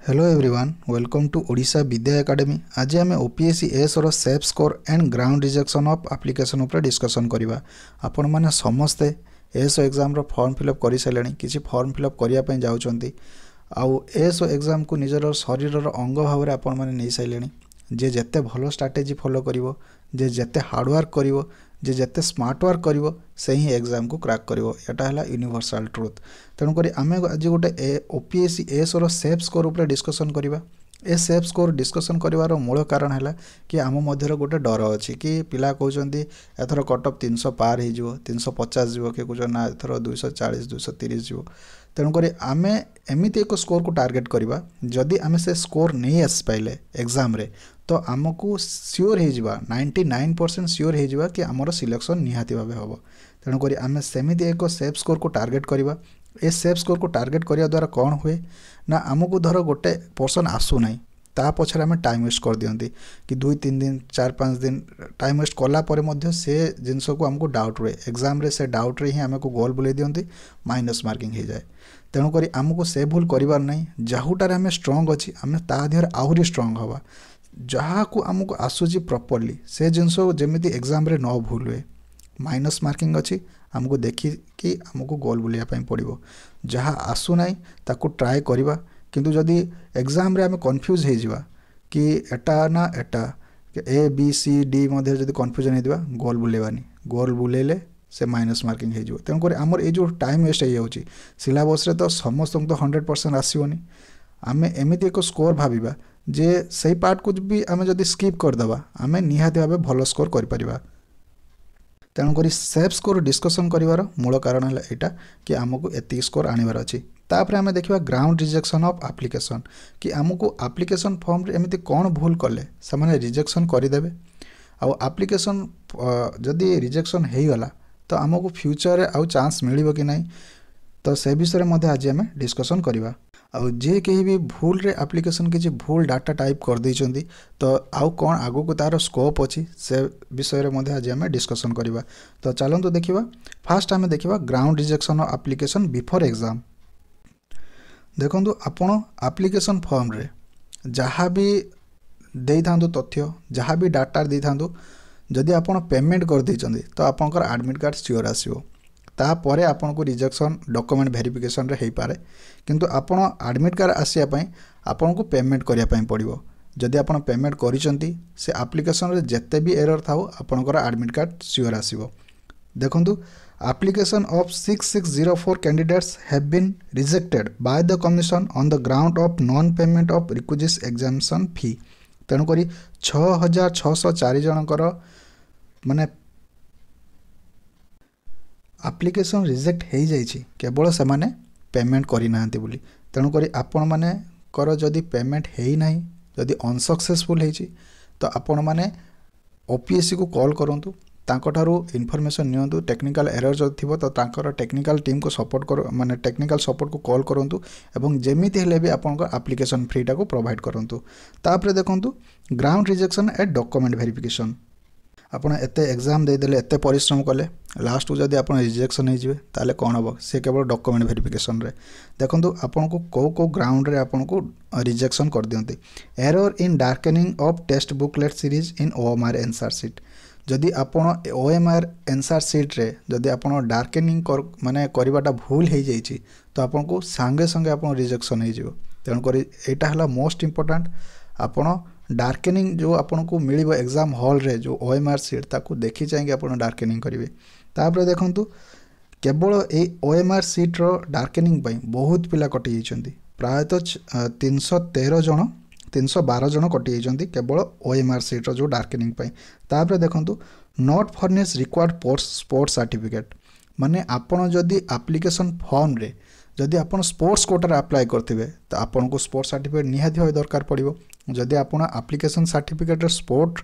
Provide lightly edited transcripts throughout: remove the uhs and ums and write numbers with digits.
Hello everyone welcome to Odisha Vidya Academy. आज आम OPSC AS रो safe score and ground rejection of application उपर डिस्कशन करवा। आपण माने समस्ते एस एग्जाम रो फॉर्म फिलअप कर सारे किसी फॉर्म फिलअप करने जाऊँगी आउ एस एग्जाम को निजर शरीर अंग भाव में आपण मैंने नहीं सारे जे जेते भल स्ट्राटेजी फॉलो करिवो जे जेते हार्डवर्क करिवो जे जेते स्मार्ट वर्क करिवो से ही एग्जाम को क्रैक करिवो। एटा हला यूनिवर्सल ट्रुथ। तेणुक आम आज गोटे ओपीएससी एस रो सेफ स्कोर उपर डिस्कसन करवा। ए सेफ स्कोर डिस्कसन करार मूल कारण है कि आम मध्य गोटे डर अच्छी कि पिला कहते एथर कटअफ 300 पार हो 350 जीव किए कौन ना एथर 240 230 जीव। तेणुक आम एमती एक स्कोर को टार्गेट करवा जदि आम से स्कोर नहीं आसी पाइले एग्जाम रे तो आमको सियोर हो 99% सियोर हो कि आमर सिलेक्शन निहाती भाव हम। तेणुक आम सेमती एक सेफ स्कोर को टार्गेट करवा। ए सेफ स्कोर को टार्गेट करने द्वारा कौन हुए ना आमको धर गोटे पर्सन आसूना ता पछरे आम टाइम वेस्ट कर दियंती कि 2-3 दिन 4-5 दिन टाइम वेस्ट कला से जिनस को आमको डाउट हुए एग्जाम रे से डाउट रे ही आमको गोल बुले दियंती माइनस मार्किंग हो जाए। तेणुक आमको से भूल करार नहीं जाहुटार आम स्ट्रंग अच्छी आम तादेहर आहरी स्ट्रंग हवा जहाँ को आमको आसूची प्रॉपर्ली से जिनस जमी एग्जाम रे न भूल हुए। माइनस मार्किंग अच्छी आमको देखिकी आमको गोल बुलाया पड़ो जहाँ आसूना ताकू ट्राए करवा किंतु जदि एग्जाम रे आम कन्फ्यूज हो जावा कि एटा ना एटा ए बी सी डी मध्य जदि कन्फ्यूजन होगा गोल बुलेवानी गोल बुलेले से माइनस मार्किंग हो। तेणुक आमर ये जो टाइम वेस्ट हो सिलेबस रे तो समस्त तो 100% आसोनी आम एमती एक स्कोर भाविबा जे सही पार्ट को भी आम जदि स्किप करदे आम निहाती भाव भल स्कोर कर। तेणुक सेफ स्कोर डिस्कसन करार मूल कारण है यहाँ कि आमको एति स्कोर आनबार अच्छी। तापर आम देखा ग्राउंड रिजेक्शन ऑफ एप्लिकेशन कि आमको एप्लिकेशन फॉर्म रे एमती कौन भूल कले से मैंने रिजेक्शन करदे आउ एप्लिकेशन जदि रिजेक्शन हो गला तो आमको फ्यूचर रे आउ चांस मिलिबो कि नहीं तो से विषय में आज आम डिस्कसन करवा। आउ जे कहीं भी भूल रे एप्लिकेशन किसी भूल डाटा टाइप कर देइचंदी तो आउ कौन आगो को तार स्कोप अच्छी से विषय में आज आम डिस्कसन करवा। तो चलते देखा फास्ट आम देखा ground rejection of application before exam. देखो आपण एप्लिकेशन फॉर्म रे जहाँ भी दे था तथ्य जहाँ भी डाटा दे था जदि आपण पेमेंट कर देइचंदी तो आपनकर एडमिट कार्ड सियोर आसीबो तापर आपन को रिजेक्शन डॉक्यूमेंट वेरिफिकेशन रे पारे किंतु आपण एडमिट कार्ड आसिया पई आपन को पेमेंट करिया पई पड़िबो। जदि आपण पेमेंट करिसंती से एप्लिकेशन रे जत्ते भी एरर थाओ आपनकर एडमिट कार्ड सियोर आसीबो। देखंतु application of 6604 candidates have been rejected by the commission on the ground of non payment of requisite examination fee. तेणुक 6604 जनकर माने एप्लिकेशन रिजेक्ट हो जाइए केवल से माने पेमेंट करना बोली। तेणुक आपण मैंने कर जदि पेमेंट है ना जदि अनसक्सेसफुल होती तो आपण मैंने ओपीएससी को कॉल करूँ तांकठारू इनफॉरमेशन नियंतु टेक्निकल एरर जो थी तो तांकर टेक्निकल टीम को सपोर्ट कर माने टेक्निकल सपोर्ट को कॉल करूँ एवं जमीती हेले भी आपन एप्लिकेशन फ्रीटा को प्रोवाइड करूँ। तापर देखंतु ground rejection at document verification आपड़ एते एग्जाम देदेले एते परिश्रम कले लास्ट को जदि आप रिजेक्शन हो ताले कौन हम से केवल डॉक्यूमेंट वेरिफिकेशन रे देखो आपन को कौ ग्राउंड रे आपन को रिजेक्शन कर दियंती। Error in darkening of test booklet series in OMR answer sheet जदि आपन ओएमआर एनसर सीट रे जदि आपन डार्केनिंग माने करवाटा भूल हो जाइए तो आपन को सांगे सांगे आपन रिजेक्शन हो। तेणुक यहाँ है मोस्ट इम्पोर्टाट आपन डार्केनिंग जो आपन को मिल एग्जाम हॉल रे जो ओएमआर सीट ताकू देखी चाहिए आप डार्केनिंग करेंगे। तापर देखंतु केवल ए ओएमआर सीट रो डार्केनिंग पई बहुत पिला कटि जाइछंती प्रायतः 312 जन कटि जाइछंती केवल ओएमआर सीट रो जो डार्केनिंग पई। तापर देखंतु not furnish required sports certificate माने आपन जदि एप्लिकेशन फॉर्म रे जदि आपन स्पोर्ट्स कोटा अप्लाई करथिबे तो आपन को स्पोर्ट्स सर्टिफिकेट निहाती होय दरकार पड़िबो। जदि आपन application certificate sport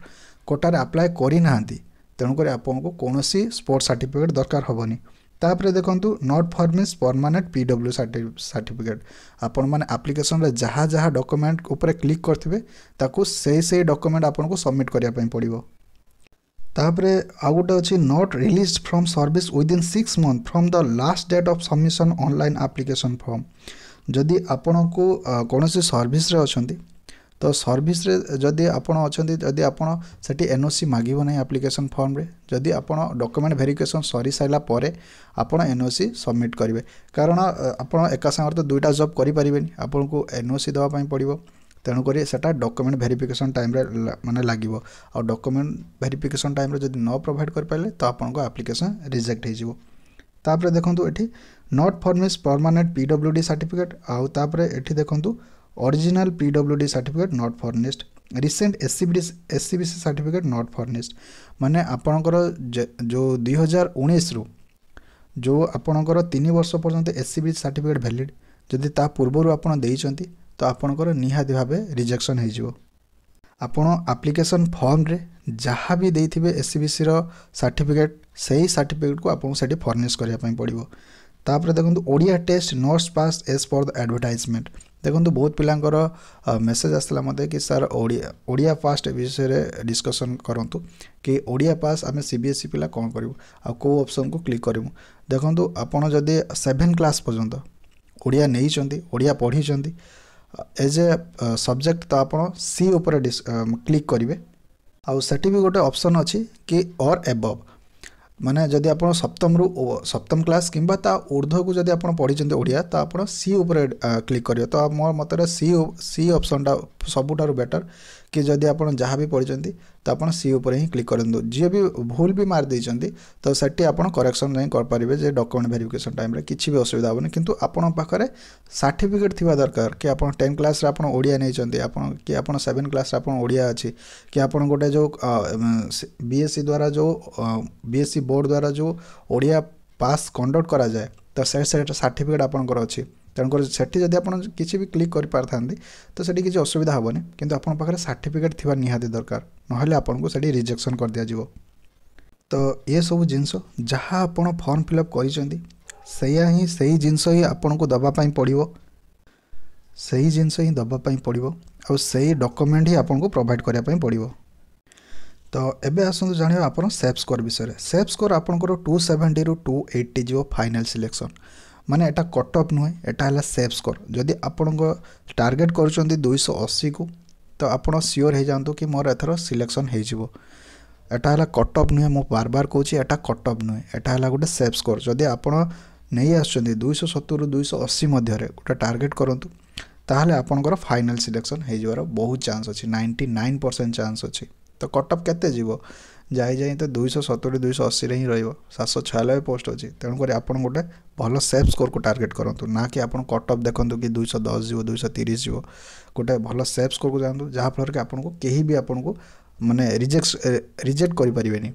Kota apply करि नाहंती तेणुक आपन को कोनोसी स्पोर्ट्स सर्टिफिकेट दरकार होबनी। तापर देखंतु नॉट फॉर्मिस परमानेंट पीडब्ल्यू सर्टिफिकेट आपण माने एप्लिकेशन रे जहाँ जहाँ डॉक्यूमेंट ऊपर क्लिक करथिबे ताकू से डॉक्यूमेंट आपन को सबमिट करिया पई पड़िबो। तापरे आउ गोटे अच्छी not release from service within 6 months from the last date of submission online application form जदि आपण को कौन सर्विस रे अछंती तो सर्विस रे जदि आपण अछंती जदि आपण सेठी एनओसी मागिबो नै एप्लिकेशन फॉर्म रे जदि आपण डॉक्यूमेंट वेरिफिकेशन सरी साइला परे आपण एनओसी सबमिट करिवे कारण आपण एका संगर तो दुईटा जॉब करि परिबेनी आपण को एनओसी दवा पई पड़िबो तेणु करी सेटा डॉक्यूमेंट वेरिफिकेशन टाइम रे माने लागिबो और डॉक्यूमेंट वेरिफिकेशन टाइम रे जदि न प्रोवाइड कर पाले तो आपण को एप्लिकेशन रिजेक्ट हे जिवो तापरे देखंतु एठी नॉट फॉर्मिस परमानेंट पीडब्ल्यूडी सर्टिफिकेट आउ तापरे एठी देखंतु original PWD certificate not furnished recent SCBC certificate not furnished माने आपणकर जो 2019 रु जो आपणकर 3 वर्ष पर्यंत एससीबीसी सर्टिफिकेट वैलिड जदि ता पूर्व आपण देइचंती तो आपणकर निहाती भाबे रिजेक्शन हे जिवो आपण एप्लिकेशन फॉर्म रे जहाँ भी देइथिबे एससीबीसी रो सर्टिफिकेट सही सर्टिफिकेट को आपन सेठी फर्निश करिया पई पड़िबो तापर देखंतु Odia test notes pass as per the advertisement देखंतु बहुत पिलांकर मेसेज आसला मते कि सर ओडिया पास विषय रे डिस्कशन करंतु कि ओडिया पास आमे सीबीएसई पिला कोन करिवो आ को ऑप्शन को क्लिक करिवो देखंतु आपण जदि 7 क्लास पर्यंत ओडिया नै चंती ओडिया पढी चंती एज ए सब्जेक्ट तो आपण सी ऊपर क्लिक करिवे आ सेठी भी गोटे ऑप्शन अछि कि और एबव माने जदि आपण सप्तम क्लास किंबा ता ऊर्ध्व को जदि आपण पढी चंती ओडिया तो आपण सी ऊपर क्लिक करियो तो मोर मतरे सी ऑप्शन टा सबुटार बेटर कि जदि आपण जहाँ भी पढी चंती तो आपण सी ऊपर ही क्लिक करंदु जे भी भूल भी मार दे चंती तो सेठी आपण करेक्शन नहीं कर परिबे जे डॉक्यूमेंट वेरिफिकेशन टाइम रे किछि भी असुविधा होबनी किंतु आपण पाखरे सर्टिफिकेट थिबा दरकार कि आपण 10 क्लास रे आपण ओडिया नै चंती आपण कि आपण 7 क्लास रे आपण ओडिया अछि कि आपण गोटे जो बीएससी द्वारा जो बीएससी बोर्ड द्वारा जो ओडिया पास कंडक्ट करा जाए तो से सर्टिफिकेट आपनकर अछि तेणुकर सेठी जदि आपण किछि भी क्लिक कर पारथांती तो सेठी किछि असुविधा होबनी किंतु आपण पाखरे सर्टिफिकेट थिबा निहाती दरकार नहले आपण को सेठी रिजेक्शन कर दिया जिवो तो ये सब जिंस जहाँ आपण फॉर्म फिलअप करिसेंती सही जिंस ही आपण को दबा पई पड़िवो सही जिंस ही दबा पई पड़िवो और सही डॉक्यूमेंट ही आपण को प्रोवाइड करिया पई पड़िवो तो एबे आसंतु जानियो आपण सेफ स्कोर विषय सेफ स्कोर आपनकर 270 रु 280 जिवो फाइनल सिलेक्शन माने एटा कट ऑफ नुहे एटा हला सेफ स्कोर जदि आपण को टार्गेट करूचंती 280 को तो आपण श्योर हे जानतो कि मोर एथरो सिलेक्शन हे जिवो एटा हला कट ऑफ नुहे मो बार बार कहूची एटा कट ऑफ नुहे एटा हला गोटे सेफ स्कोर जदि आपण नहीं आछंती 270 रु 280 मध्य रे गोटे टार्गेट करंतु ताहले आपनकर फाइनल सिलेक्शन हे जिवार बहुत चांस अछि 99% चांस अछि तो कट ऑफ केते जीवो जाई तो 270 280 रे ही रहइबो 796 पोस्ट अछि तेणु करी आपण गोटे भलो सेफ स्कोर को टार्गेट करंतु ना कि आपण कट ऑफ देखंतु कि 210 जीवो 230 जीवो गोटे भलो सेफ स्कोर को जानतु जहाँ फल के आपण को केही भी आपण को माने रिजेक्ट करि परिबेनी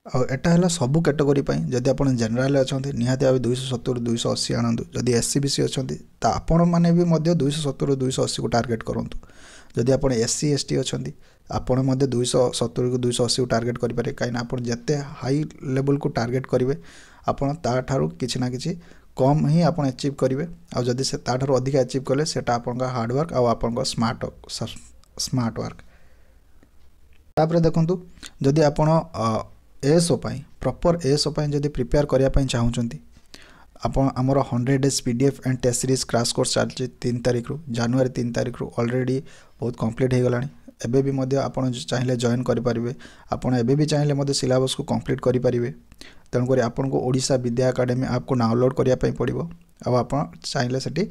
और एटा हला सब कैटेगरी पई जदि आपण जनरल अछंती निहाती भाबे 270 280 आनंदु जदि एससीबीसी अछंती ता आपण माने भी मध्य 270 280 को टार्गेट करंतु जदि आपण एससी एसटी अछंती आपण मध्य 270 को 280 को टार्गेट करि पारे काई ना आपण जत्ते हाई लेवल को टार्गेट करिवे आपण ता थारु किछि ना किछि कम ही आपण अचीव करिवे आ जदि से ता थारु अधिक अचीव करले सेटा आपण का हार्ड वर्क आ आपण का स्मार्ट वर्क तापर देखंतु जदि आपण एएसओ पई प्रॉपर एएसओ पई जदि प्रिपेयर करिया पई चाहुचंती आपण हमर 100 days PDF and test series crash course चलछि 3 तारिख रु जनवरी 3 तारिख रु ऑलरेडी बहुत कंप्लीट हे गलानी एबे भी मध्य आपण चाहिले जॉइन करि परिबे आपण एबे भी चाहिले मध्य सिलेबस को कंप्लीट करि परिबे तेणु करी आपण को ओडिशा विद्या एकेडमी ऐप को डाउनलोड करिया पई पड़िबो अब आपण चाहिले सेठी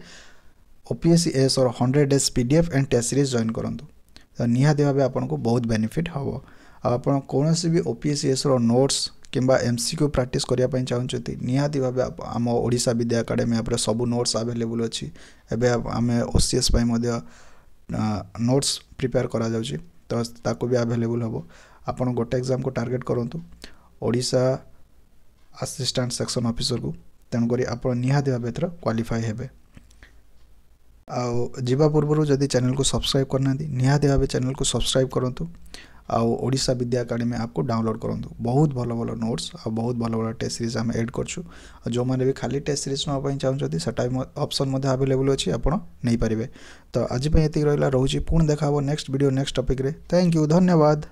ओपीएससी एएस और 100 days PDF and test series join करंतु तो निहाती भाबे आपण को बहुत बेनिफिट हबो अब आपण कोनोसी भी ओपीएससी एएस और नोट्स किंबा एमसीक्यू प्रैक्टिस करिया पई चाहउछथि निहाती भाबे हम ओडिशा विद्या एकेडमी ऐप रे सब नोट्स अवेलेबल अछि एबे हमें ओसीएस पई मध्य नोट्स प्रिपेयर करा जाउछि तो ताको भी अवेलेबल हबो आपण गोटे एग्जाम को टार्गेट करंतु ओडिशा असिस्टेंट सेक्शन ऑफिसर को तेणु करी आपण निहाती भाबे एथर क्वालिफाई हेबे आ जीवा पूर्व जदि चैनल को सब्सक्राइब करना निहाती भाबे चैनल को सब्सक्राइब करंतु आ ओडिशा विद्या एकेडमी ऐप को डाउनलोड करंतु बहुत भलो भलो नोट्स आ बहुत भलो भलो टेस्ट सीरीज हम ऐड करछु जो माने भी खाली टेस्ट सीरीज न पई चाहउछथि सेटा ऑप्शन मध्ये अवेलेबल अछि आपण नै परिबे तो आज पई एति रहला रहउछि पुन देखाबो नेक्स्ट वीडियो नेक्स्ट टॉपिक रे थैंक यू धन्यवाद।